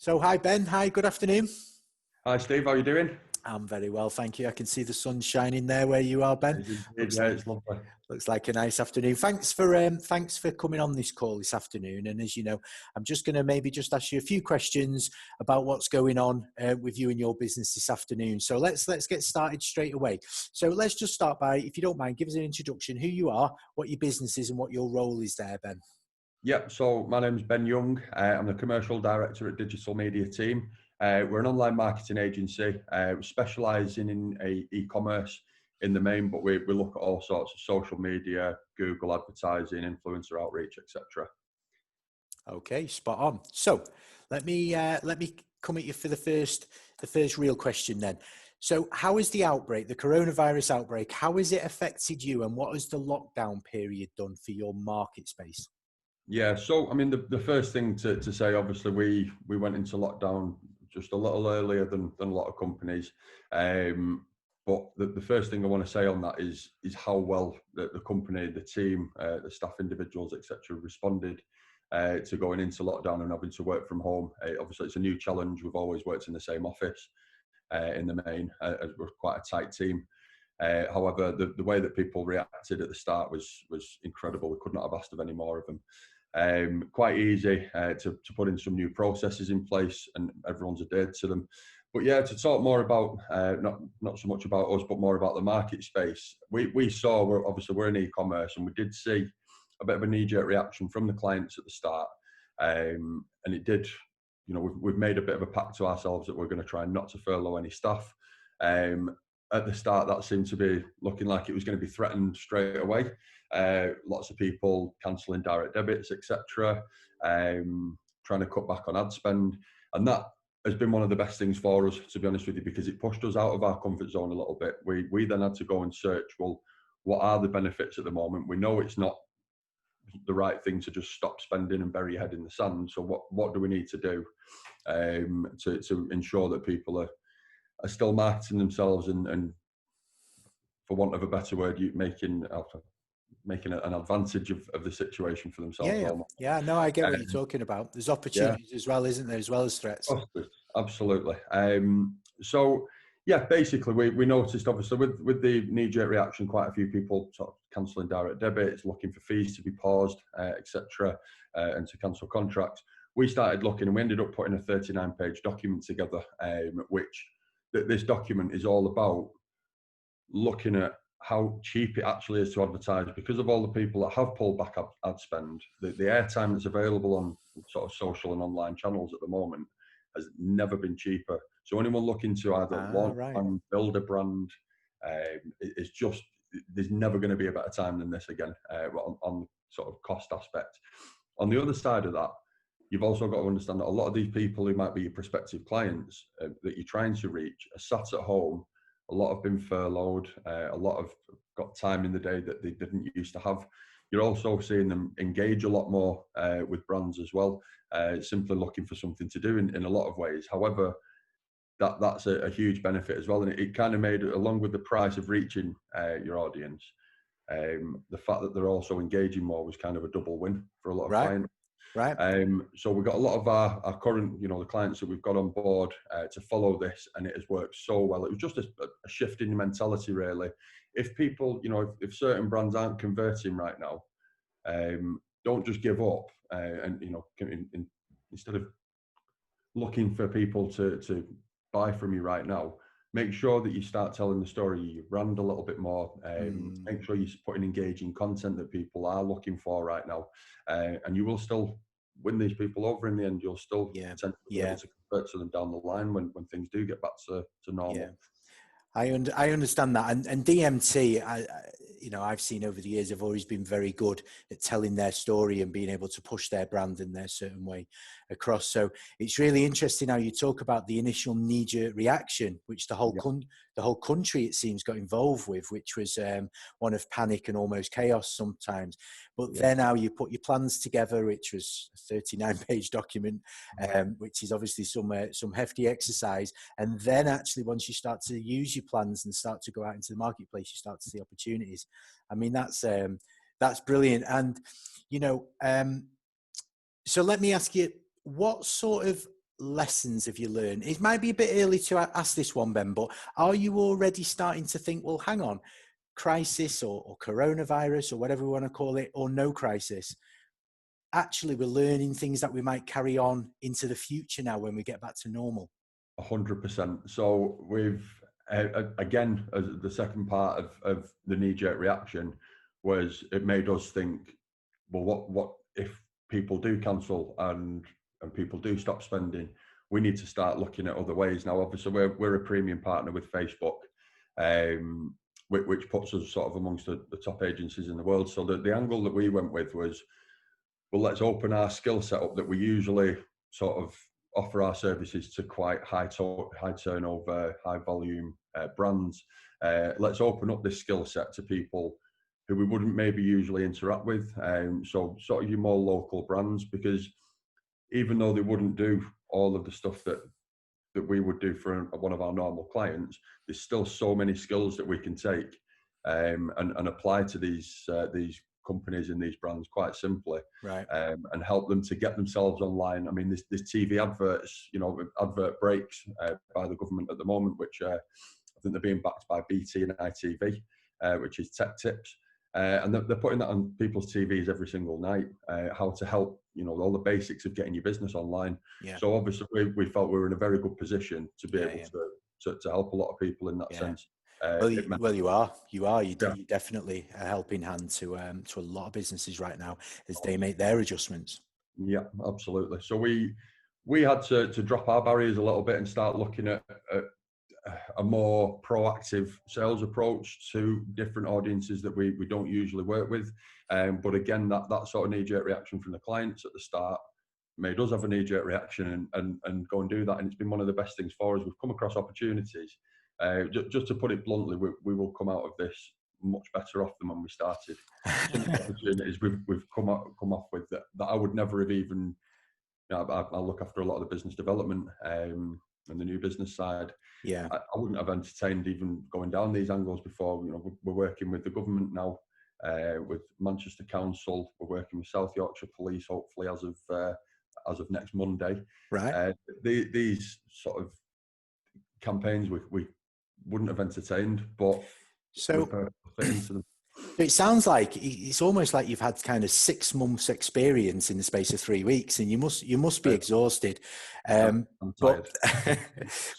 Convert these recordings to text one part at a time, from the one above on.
So hi Ben, hi, good afternoon. Hi Steve, how are you doing? I'm very well, thank you. I can see the sun shining there where you are, Ben. Looks Yeah, like it's lovely. looks like a nice afternoon. Thanks for coming on this call this afternoon. And as you know, I'm just going to maybe just ask you a few questions about what's going on with you and your business this afternoon. So let's get started straight away. So let's just start by, if you don't mind, give us an introduction, who you are, what your business is, and what your role is there, Ben. Yep, so my name's Ben Young. I'm the Commercial Director at Digital Media Team. We're an online marketing agency. We specialise in e-commerce in the main, but we look at all sorts of social media, Google advertising, influencer outreach, etc. Okay, spot on. So let me come at you for the first real question then. So how is the outbreak, the coronavirus outbreak, how has it affected you, and what has the lockdown period done for your market space? Yeah, so I mean, the first thing to say, obviously, we went into lockdown just a little earlier than a lot of companies. But the first thing I want to say on that is how well the company, the team, the staff individuals, etc., responded to going into lockdown and having to work from home. Obviously, it's a new challenge. We've always worked in the same office in the main, as we're quite a tight team. However, the way that people reacted at the start was incredible. We could not have asked of any more of them. Quite easy to put in some new processes in place, and everyone's adhered to them. But yeah, to talk more about not so much about us, but more about the market space. We saw, we're in e-commerce, and we did see a bit of a knee-jerk reaction from the clients at the start, and it did. You know, we've made a bit of a pact to ourselves that we're going to try not to furlough any staff. At the start, that seemed to be looking like it was going to be threatened straight away. Lots of people cancelling direct debits, etc., trying to cut back on ad spend, and that has been one of the best things for us, to be honest with you, because it pushed us out of our comfort zone a little bit. We then had to go and search, well, what are the benefits at the moment? We know it's not the right thing to just stop spending and bury your head in the sand. So what do we need to do to ensure that people are still marketing themselves and for want of a better word, making an advantage of the situation for themselves. Yeah. No, I get what you're talking about. There's Yeah, opportunities as well, isn't there, as well as threats? absolutely. So yeah, basically we noticed, obviously, with the knee-jerk reaction, quite a few people sort of cancelling direct debits, looking for fees to be paused, etc., and to cancel contracts. We started looking, and we ended up putting a 39-page document together, which this document is all about looking at how cheap it actually is to advertise, because of all the people that have pulled back ad spend. The airtime that's available on sort of social and online channels at the moment has never been cheaper. So anyone looking to either launch Right. and build a brand, it's just, there's never going to be a better time than this again, on sort of cost aspect. On the other side of that, you've also got to understand that a lot of these people who might be your prospective clients that you're trying to reach are sat at home. A lot have been furloughed. A lot have got time in the day that they didn't used to have. You're also seeing them engage a lot more with brands as well, simply looking for something to do in a lot of ways. However, that's a huge benefit as well. And it kind of made, along with the price of reaching your audience, the fact that they're also engaging more was kind of a double win for a lot of clients. Right. So we've got a lot of our current, the clients that we've got on board to follow this, and it has worked so well. It was just a shift in mentality, really. If people, if certain brands aren't converting right now, don't just give up, and instead of looking for people to buy from you right now, make sure that you start telling the story, you brand a little bit more, make sure you're putting engaging content that people are looking for right now, and you will still win these people over in the end. You'll still potentially be able to convert to them down the line when things do get back to normal. Yeah. I understand that, and DMT, I've seen over the years, have always been very good at telling their story and being able to push their brand in their certain way across. So it's really interesting how you talk about the initial knee-jerk reaction, which the whole country, it seems, got involved with, which was one of panic and almost chaos sometimes. But then how you put your plans together, which was a 39-page document, which is obviously some hefty exercise. And then actually, once you start to use your plans and start to go out into the marketplace, you start to see opportunities. I mean, that's brilliant. And so let me ask you, what sort of lessons have you learned? It might be a bit early to ask this one, Ben, but are you already starting to think, well, hang on, crisis or coronavirus or whatever we want to call it, or no crisis? Actually, we're learning things that we might carry on into the future now when we get back to normal. 100%. So we've, again, as the second part of the knee-jerk reaction was, it made us think, well, what if people do cancel and people do stop spending? We need to start looking at other ways. Now, obviously, we're a premium partner with Facebook, which puts us sort of amongst the top agencies in the world. So the angle that we went with was, well, let's open our skill set up that we usually sort of offer our services to quite high turnover, high volume brands. Let's open up this skill set to people who we wouldn't maybe usually interact with. So sort of your more local brands, because even though they wouldn't do all of the stuff that we would do for one of our normal clients, there's still so many skills that we can take and apply to these companies and these brands quite simply, right? And help them to get themselves online. I mean, there's TV adverts, advert breaks by the government at the moment, which I think they're being backed by BT and ITV, which is Tech Tips. And they're putting that on people's TVs every single night, how to help, all the basics of getting your business online. Yeah. So obviously we felt we were in a very good position to be able to help a lot of people in that sense. You are. You're definitely a helping hand to a lot of businesses right now as they make their adjustments. Yeah, absolutely. So we had to drop our barriers a little bit and start looking at a more proactive sales approach to different audiences that we don't usually work with. But again, that sort of knee-jerk reaction from the clients at the start made us have a knee-jerk reaction and go and do that. And it's been one of the best things for us. We've come across opportunities. Just to put it bluntly, we will come out of this much better off than when we started. Some opportunities we've come off with that I would never have even. I look after a lot of the business development and the new business side. Yeah, I wouldn't have entertained even going down these angles before. We're working with the government now, with Manchester Council. We're working with South Yorkshire Police, hopefully as of next Monday. Right. These sort of campaigns we wouldn't have entertained, but so fit into them. it sounds like it's almost like you've had kind of 6 months experience in the space of 3 weeks, and you must be exhausted. I'm tired.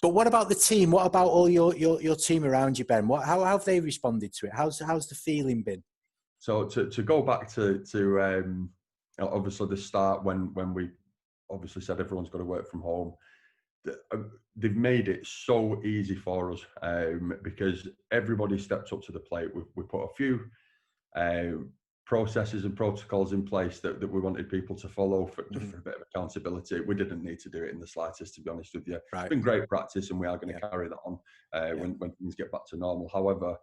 But what about the team? What about all your team around you, Ben? How have they responded to it? How's the feeling been? So to go back to obviously the start when we obviously said everyone's got to work from home. They've made it so easy for us because everybody steps up to the plate. We put a few processes and protocols in place that we wanted people to follow for a bit of accountability. We didn't need to do it in the slightest, to be honest with you. Right. It's been great practice, and we are going to carry that on when things get back to normal. However,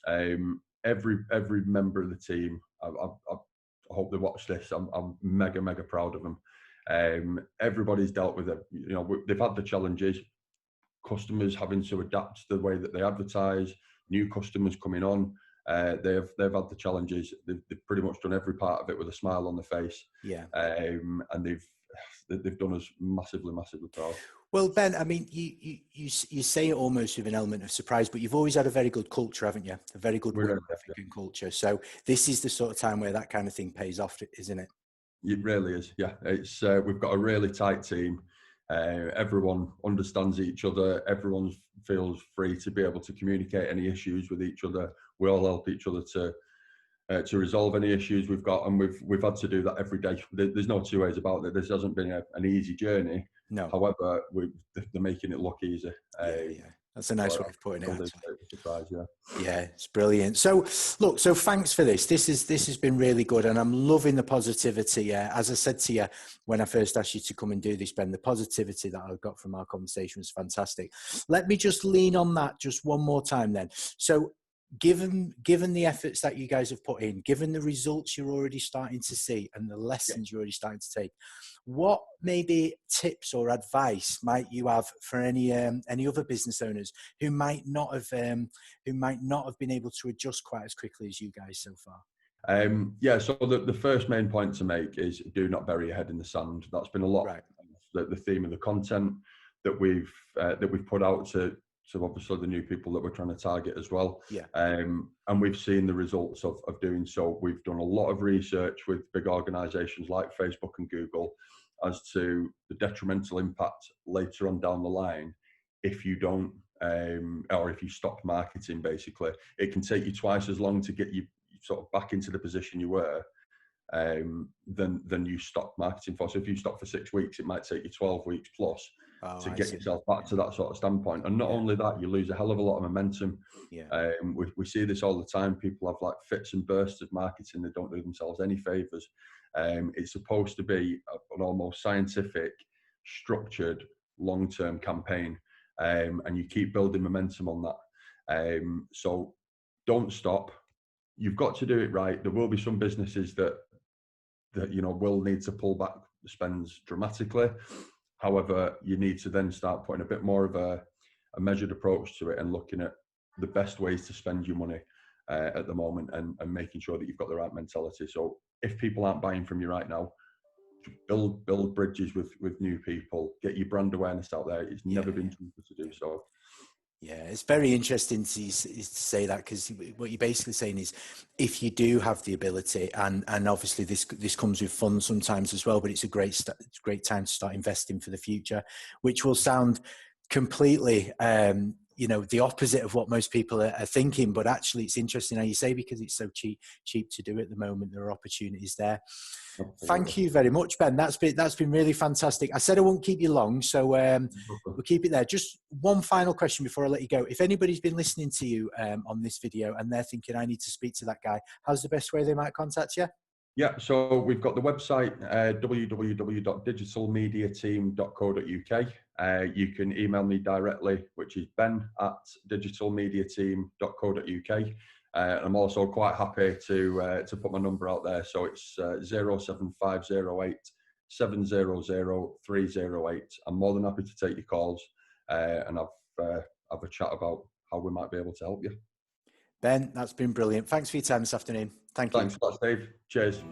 every member of the team, I hope they watch this. I'm mega proud of them. Everybody's dealt with it. They've had the challenges, customers having to adapt to the way that they advertise, new customers coming on. They've had the challenges. They've pretty much done every part of it with a smile on the face. Yeah. And they've done us massively proud. Well, Ben, I mean, you say it almost with an element of surprise, but you've always had a very good culture, haven't you? A very good work ethic and culture. So this is the sort of time where that kind of thing pays off, isn't it? It really is, yeah. It's we've got a really tight team. Everyone understands each other. Everyone feels free to be able to communicate any issues with each other. We all help each other to resolve any issues we've got, and we've had to do that every day. There's no two ways about it. This hasn't been an easy journey. No. However, they're making it look easy. Yeah. That's a nice way of putting it. Surprise, yeah, it's brilliant. So, look, thanks for this. This has been really good, and I'm loving the positivity. As I said to you when I first asked you to come and do this, Ben, the positivity that I got from our conversation was fantastic. Let me just lean on that just one more time, then. So, given the efforts that you guys have put in, given the results you're already starting to see, and the lessons you're already starting to take, what maybe tips or advice might you have for any other business owners who might not have been able to adjust quite as quickly as you guys so far? So the first main point to make is do not bury your head in the sand. That's been a lot the theme of the content that we've put out to obviously the new people that we're trying to target as well. Yeah. And we've seen the results of doing so. We've done a lot of research with big organizations like Facebook and Google as to the detrimental impact later on down the line if you don't, or if you stop marketing. Basically, it can take you twice as long to get you sort of back into the position you were than you stop marketing for. So if you stop for 6 weeks, it might take you 12 weeks plus to get yourself back to that sort of standpoint. And not only that, you lose a hell of a lot of momentum. Yeah. We see this all the time. People have like fits and bursts of marketing. They don't do themselves any favors. It's supposed to be an almost scientific, structured, long-term campaign, and you keep building momentum on that. So don't stop. You've got to do it right. There will be some businesses that will need to pull back the spends dramatically. However, you need to then start putting a bit more of a measured approach to it and looking at the best ways to spend your money at the moment, and making sure that you've got the right mentality. So if people aren't buying from you right now, build bridges with new people, get your brand awareness out there. It's never been cheaper to do so. Yeah, it's very interesting to say that, because what you're basically saying is, if you do have the ability, and obviously this comes with funds sometimes as well, but it's a great time to start investing for the future, which will sound completely the opposite of what most people are thinking, but actually it's interesting how you say, because it's so cheap to do at the moment. There are opportunities there. Absolutely. Thank you very much, Ben. That's been really fantastic. I said I won't keep you long, so we'll keep it there. Just one final question before I let you go. If anybody's been listening to you on this video and they're thinking, I need to speak to that guy, how's the best way they might contact you? Yeah, so we've got the website, www.digitalmediateam.co.uk. You can email me directly, which is ben@digitalmediateam.co.uk. I'm also quite happy to put my number out there. So it's 07508 700 308. I'm more than happy to take your calls and have a chat about how we might be able to help you. Ben, that's been brilliant. Thanks for your time this afternoon. Thank you. Thanks a lot, Steve. Cheers.